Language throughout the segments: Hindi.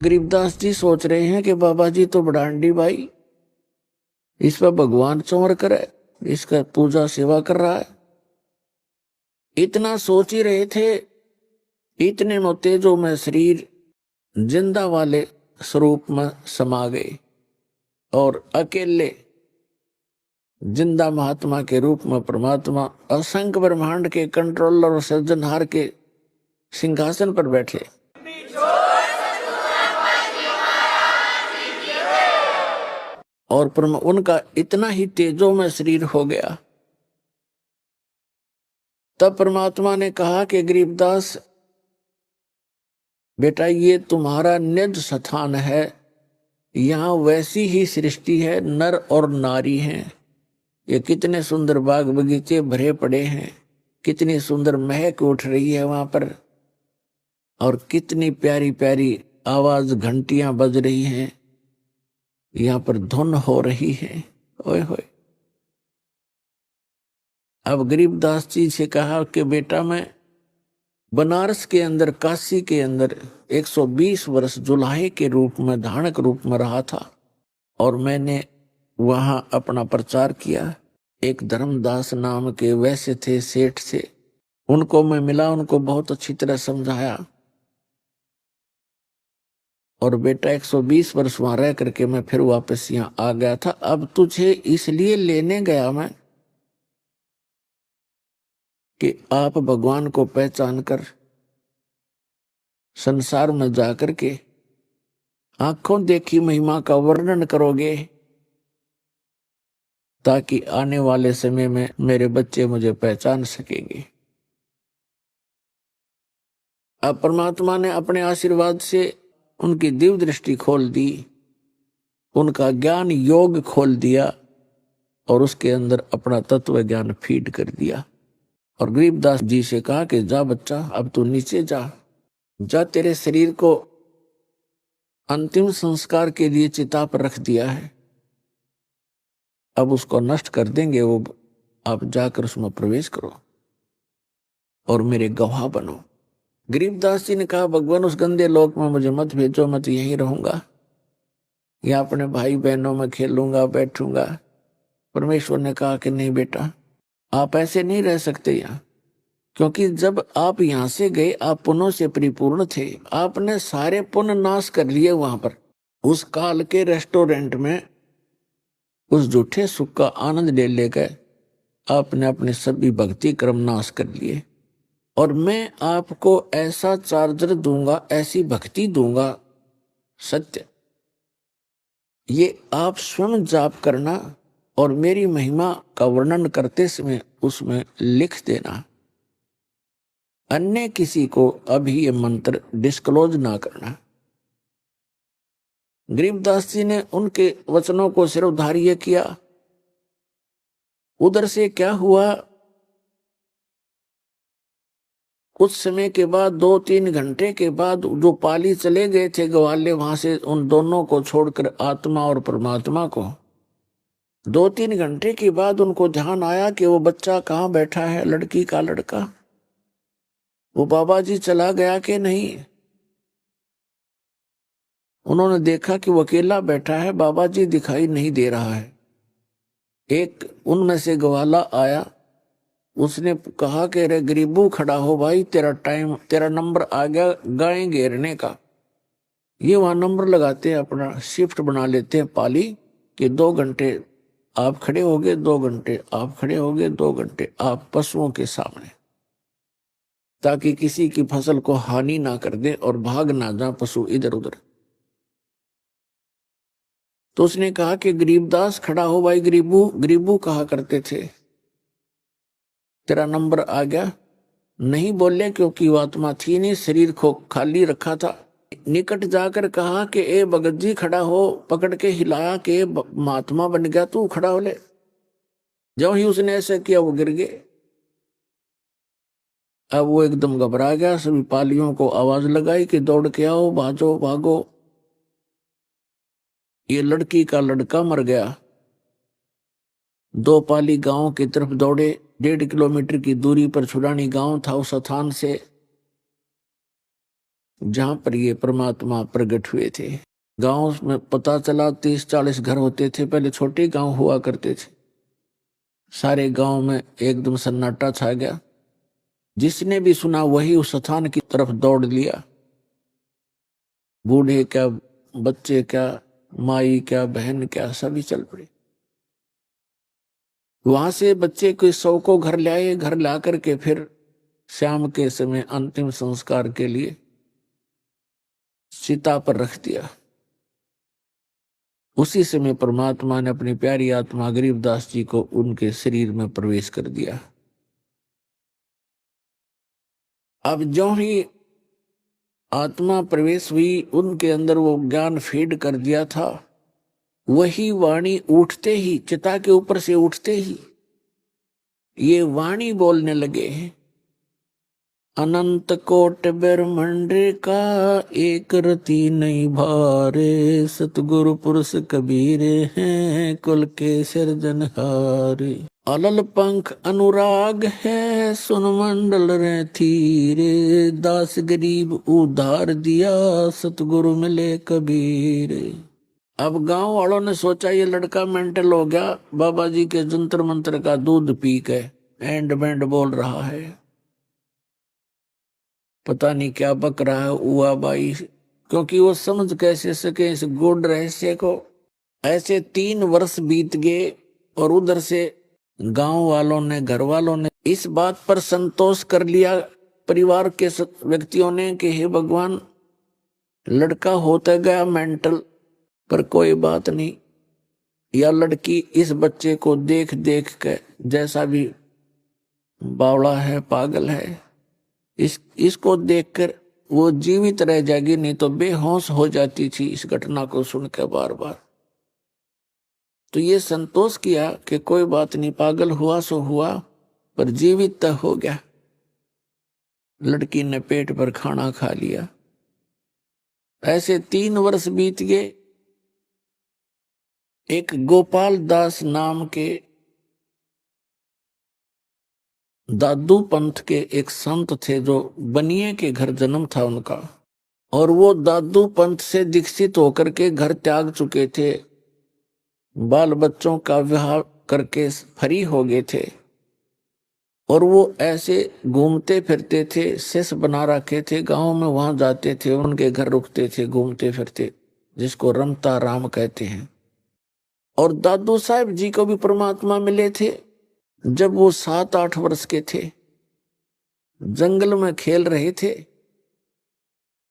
गरीबदास जी सोच रहे हैं कि बाबा जी तो बड़ांडी भाई, इस पर भगवान चौर करे, इसका पूजा सेवा कर रहा है। इतना सोच ही रहे थे, इतने में तेजो में शरीर जिंदा वाले स्वरूप में समा गए और अकेले जिंदा महात्मा के रूप में परमात्मा असंख्य ब्रह्मांड के कंट्रोलर और सृजनहार के सिंहासन पर बैठे। और उनका इतना ही तेजो में शरीर हो गया। तब परमात्मा ने कहा कि गरीबदास बेटा, ये तुम्हारा निज स्थान है, यहाँ वैसी ही सृष्टि है, नर और नारी हैं। ये कितने सुंदर बाग बगीचे भरे पड़े हैं, कितनी सुंदर महक उठ रही है वहां पर, और कितनी प्यारी प्यारी आवाज घंटियां बज रही हैं, यहाँ पर धुन हो रही है। ओए होए। अब गरीबदास जी से कहा कि बेटा, मैं बनारस के अंदर, काशी के अंदर 120 वर्ष जुलाहे के रूप में, धानक रूप में रहा था, और मैंने वहां अपना प्रचार किया। एक धर्मदास नाम के वैसे थे, सेठ से, उनको मैं मिला, उनको बहुत अच्छी तरह समझाया। और बेटा 120 वर्ष वहां रह करके मैं फिर वापस यहाँ आ गया था। अब तुझे इसलिए लेने गया मैं कि आप भगवान को पहचान कर संसार में जाकर के आंखों देखी महिमा का वर्णन करोगे, ताकि आने वाले समय में मेरे बच्चे मुझे पहचान सकेंगे। अब परमात्मा ने अपने आशीर्वाद से उनकी दिव्य दृष्टि खोल दी, उनका ज्ञान योग खोल दिया, और उसके अंदर अपना तत्व ज्ञान फीड कर दिया। और गरीबदास जी से कहा कि जा बच्चा, अब तू नीचे जा, जा, तेरे शरीर को अंतिम संस्कार के लिए चिता पर रख दिया है, अब उसको नष्ट कर देंगे वो, आप जाकर उसमें प्रवेश करो और मेरे गवाह बनो। गरीबदास जी ने कहा, भगवान उस गंदे लोक में मुझे मत भेजो, मैं तो यहीं रहूंगा, या अपने भाई बहनों में खेलूंगा, बैठूंगा। परमेश्वर ने कहा कि नहीं बेटा, आप ऐसे नहीं रह सकते यहाँ, क्योंकि जब आप यहाँ से गए आप पुण्यों से परिपूर्ण थे, आपने सारे पुण्य नाश कर लिए वहां पर, उस काल के रेस्टोरेंट में उस झूठे सुख का आनंद ले लेकर आपने अपने सभी भक्ति कर्म नाश कर लिए। और मैं आपको ऐसा चार्जर दूंगा, ऐसी भक्ति दूंगा, सत्य, ये आप स्वयं जाप करना और मेरी महिमा का वर्णन करते समय उसमें लिख देना, अन्य किसी को अभी ये मंत्र डिस्क्लोज ना करना। गरीबदास जी ने उनके वचनों को सिरोधार्य किया। उधर से क्या हुआ, कुछ समय के बाद, 2-3 घंटे के बाद, जो पाली चले गए थे ग्वाले, वहां से उन दोनों को छोड़कर, आत्मा और परमात्मा को, 2-3 घंटे के बाद उनको ध्यान आया कि वो बच्चा कहाँ बैठा है, लड़की का लड़का, वो बाबा जी चला गया कि नहीं। उन्होंने देखा कि वो अकेला बैठा है, बाबा जी दिखाई नहीं दे रहा है। एक उनमें से ग्वाला आया, उसने कहा कि रे गरीबू खड़ा हो भाई, तेरा टाइम, तेरा नंबर आ गया गाय घेरने का। ये वहां नंबर लगाते हैं, अपना शिफ्ट बना लेते हैं पाली, कि 2 घंटे आप खड़े होगे, 2 घंटे आप खड़े होगे, 2 घंटे आप पशुओं के सामने, ताकि किसी की फसल को हानि ना कर दे और भाग ना जा पशु इधर उधर। तो उसने कहा कि गरीबदास खड़ा हो भाई, गरीबू गरीबू कहा करते थे, तेरा नंबर आ गया। नहीं बोले, क्योंकि वो आत्मा थी नहीं, शरीर को खाली रखा था। निकट जाकर कहा कि ए भगत जी खड़ा हो, पकड़ के हिलाया कि महात्मा बन गया तू, खड़ा हो ले। जब ही उसने ऐसा किया वो गिर गए। अब वो एकदम घबरा गया, सभी पालियों को आवाज लगाई कि दौड़ के आओ, भागो भागो, ये लड़की का लड़का मर गया। 2 पाली गांव की तरफ दौड़े। 1.5 किलोमीटर की दूरी पर छुड़ानी गांव था, उस स्थान से जहां पर ये परमात्मा प्रकट हुए थे। गांव में पता चला 30-40 घर होते थे, पहले छोटे गांव हुआ करते थे। सारे गांव में एकदम सन्नाटा छा गया। जिसने भी सुना वही उस स्थान की तरफ दौड़ लिया। बूढ़े क्या, बच्चे क्या, माई क्या, बहन क्या, सभी चल पड़े। वहां से बच्चे के 100 को घर लाए। घर ला करके फिर शाम के समय अंतिम संस्कार के लिए चिता पर रख दिया। उसी समय परमात्मा ने अपनी प्यारी आत्मा गरीबदास जी को उनके शरीर में प्रवेश कर दिया। अब जो ही आत्मा प्रवेश हुई, उनके अंदर वो ज्ञान फीड कर दिया था। वही वाणी उठते ही, चिता के ऊपर से उठते ही ये वाणी बोलने लगे हैं, अनंत कोट ब्रह्मांड का एक रति नहीं भारे, सतगुरु पुरुष कबीर हैं कुल के सिरजनहारे। अलल पंख अनुराग है सुन मंडल रे थीरे, दास गरीब उधार दिया सतगुरु मिले कबीर। अब गांव वालों ने सोचा ये लड़का मेंटल हो गया, बाबा जी के जंतर मंत्र का दूध पी के एंड बैंड बोल रहा है, पता नहीं क्या बक रहा है हुआ बाई। क्योंकि वो समझ कैसे सके इस गूढ़ रहस्य को। ऐसे 3 वर्ष बीत गए और उधर से गांव वालों ने, घर वालों ने इस बात पर संतोष कर लिया, परिवार के व्यक्तियों ने, कि हे भगवान लड़का होता गया मेंटल, पर कोई बात नहीं, या लड़की इस बच्चे को देख देख के जैसा भी बावड़ा है, पागल है, इसको देखकर वो जीवित रह जाएगी, नहीं तो बेहोश हो जाती थी इस घटना को सुनकर बार बार। तो ये संतोष किया कि कोई बात नहीं, पागल हुआ सो हुआ, पर जीवित तो हो गया। लड़की ने पेट पर खाना खा लिया। ऐसे 3 वर्ष बीत गए। एक गोपाल दास नाम के दादू पंथ के एक संत थे, जो बनिए के घर जन्म था उनका, और वो दादू पंथ से दीक्षित होकर के घर त्याग चुके थे, बाल बच्चों का विवाह करके फ्री हो गए थे, और वो ऐसे घूमते फिरते थे, शिष्य बना रखे थे, गांव में वहां जाते थे, उनके घर रुकते थे, घूमते फिरते, जिसको रमता राम कहते हैं। और दादू साहब जी को भी परमात्मा मिले थे जब वो 7-8 वर्ष के थे। जंगल में खेल रहे थे,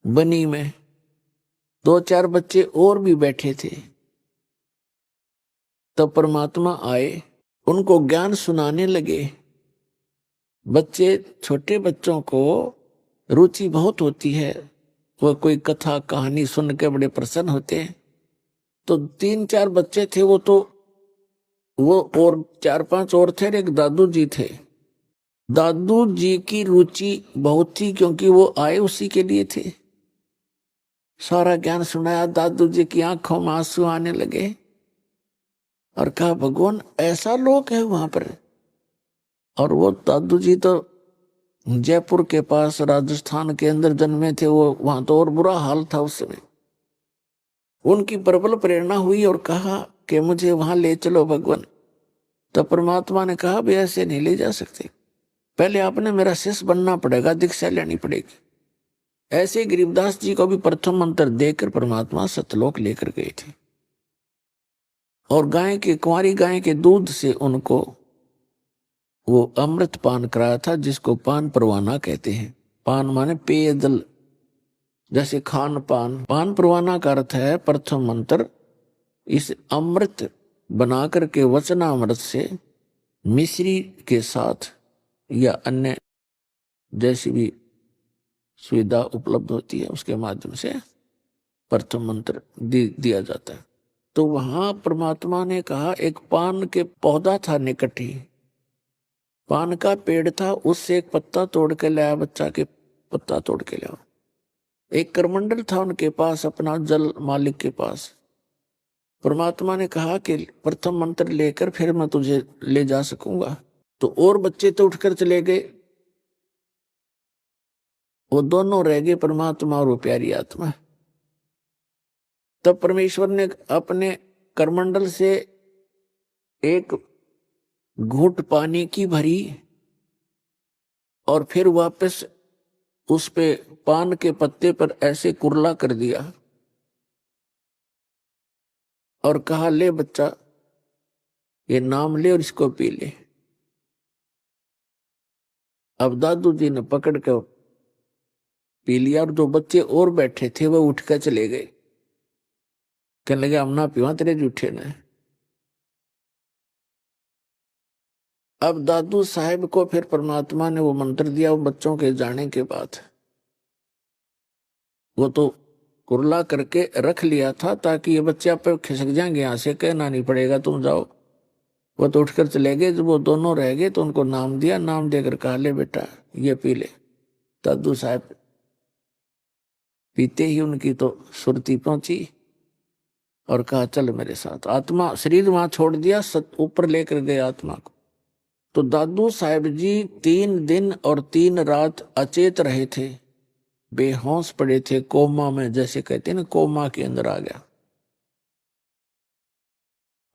बनी में 2-4 बच्चे और भी बैठे थे। तब परमात्मा आए, उनको ज्ञान सुनाने लगे। बच्चे, छोटे बच्चों को रुचि बहुत होती है, वो कोई कथा कहानी सुन के बड़े प्रसन्न होते हैं। तो 3-4 बच्चे थे, वो और 4-5 और थे, एक दादू जी थे। दादू जी की रुचि बहुत थी, क्योंकि वो आए उसी के लिए थे। सारा ज्ञान सुनाया, दादू जी की आंखों में आंसू आने लगे और कहा भगवान ऐसा लोग है वहां पर। और वो दादू जी तो जयपुर के पास राजस्थान के अंदर जन्मे थे, वो वहां तो और बुरा हाल था उस समय। उनकी प्रबल प्रेरणा हुई और कहा कि मुझे वहां ले चलो भगवान। तो परमात्मा ने कहा भी ऐसे नहीं ले जा सकते, पहले आपने मेरा शिष्य बनना पड़ेगा, दीक्षा लेनी पड़ेगी। ऐसे गरीबदास जी को भी प्रथम मंत्र देकर परमात्मा सतलोक लेकर गए थे, और गाय के, कुंवारी गाय के दूध से उनको वो अमृत पान कराया था, जिसको पान परवाना कहते हैं। पान माने पेयजल, जैसे खान पान। पान परवाना का अर्थ है प्रथम मंत्र इस अमृत बना करके वचनामृत से मिश्री के साथ या अन्य जैसी भी सुविधा उपलब्ध होती है उसके माध्यम से प्रथम मंत्र दिया जाता है। तो वहां परमात्मा ने कहा, एक पान के पौधा था निकट ही, पान का पेड़ था, उससे एक पत्ता तोड़ के लाया, बच्चा के पत्ता तोड़ के लाया। एक करमंडल था उनके पास, अपना जल मालिक के पास। परमात्मा ने कहा कि प्रथम मंत्र लेकर फिर मैं तुझे ले जा सकूंगा। तो और बच्चे तो उठकर चले गए, वो दोनों रह गए, परमात्मा और वो प्यारी आत्मा। तब परमेश्वर ने अपने करमंडल से एक घूंट पानी की भरी और फिर वापस उस पे पान के पत्ते पर ऐसे कुरला कर दिया और कहा, ले बच्चा ये नाम ले और इसको पी ले। अब दादू जी ने पकड़ कर पी लिया और दो बच्चे और बैठे थे वो उठकर चले गए, कहने लगे हम ना पीवा तेरे जूठे ने। अब दादू साहब को फिर परमात्मा ने वो मंत्र दिया, वो बच्चों के जाने के बाद वो तो कुरला करके रख लिया था ताकि ये बच्चे आप खिसक जाएंगे, यहां से कहना नहीं पड़ेगा तुम जाओ। वो तो उठकर चले गए। जब वो दोनों रह गए तो उनको नाम दिया, नाम देकर कहा, ले बेटा ये पी ले। दादू साहब पीते ही उनकी तो सुरती पहुंची और कहा, चल मेरे साथ। आत्मा शरीर वहां छोड़ दिया, ऊपर लेकर गए आत्मा को। तो दादू साहब जी 3 दिन और 3 रात अचेत रहे थे, बेहोश पड़े थे, कोमा में, जैसे कहते हैं ना, कोमा के अंदर आ गया।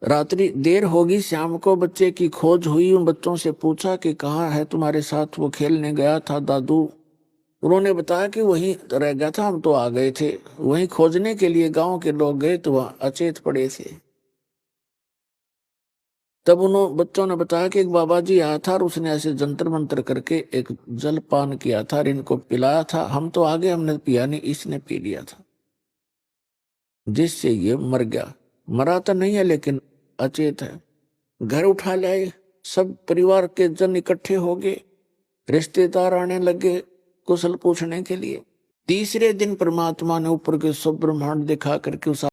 रात्रि देर होगी, शाम को बच्चे की खोज हुई। उन बच्चों से पूछा कि कहाँ है तुम्हारे साथ वो खेलने गया था दादू। उन्होंने बताया कि वहीं रह गया था, हम तो आ गए थे। वहीं खोजने के लिए गांव के लोग गए तो वहां अचेत पड़े थे। तब उन बच्चों ने बताया कि एक बाबा जी आया था और उसने ऐसे जंतर मंतर करके एक जल पान किया था और इनको पिलाया था। हम तो आगे, हमने पिया नहीं, इसने पी लिया था, जिससे ये मर गया। मरा तो नहीं है लेकिन अचेत है। घर उठा लाए, सब परिवार के जन इकट्ठे हो गए, रिश्तेदार आने लगे कुशल पूछने के लिए। तीसरे दिन परमात्मा ने ऊपर के सब ब्रह्मांड दिखा करके उस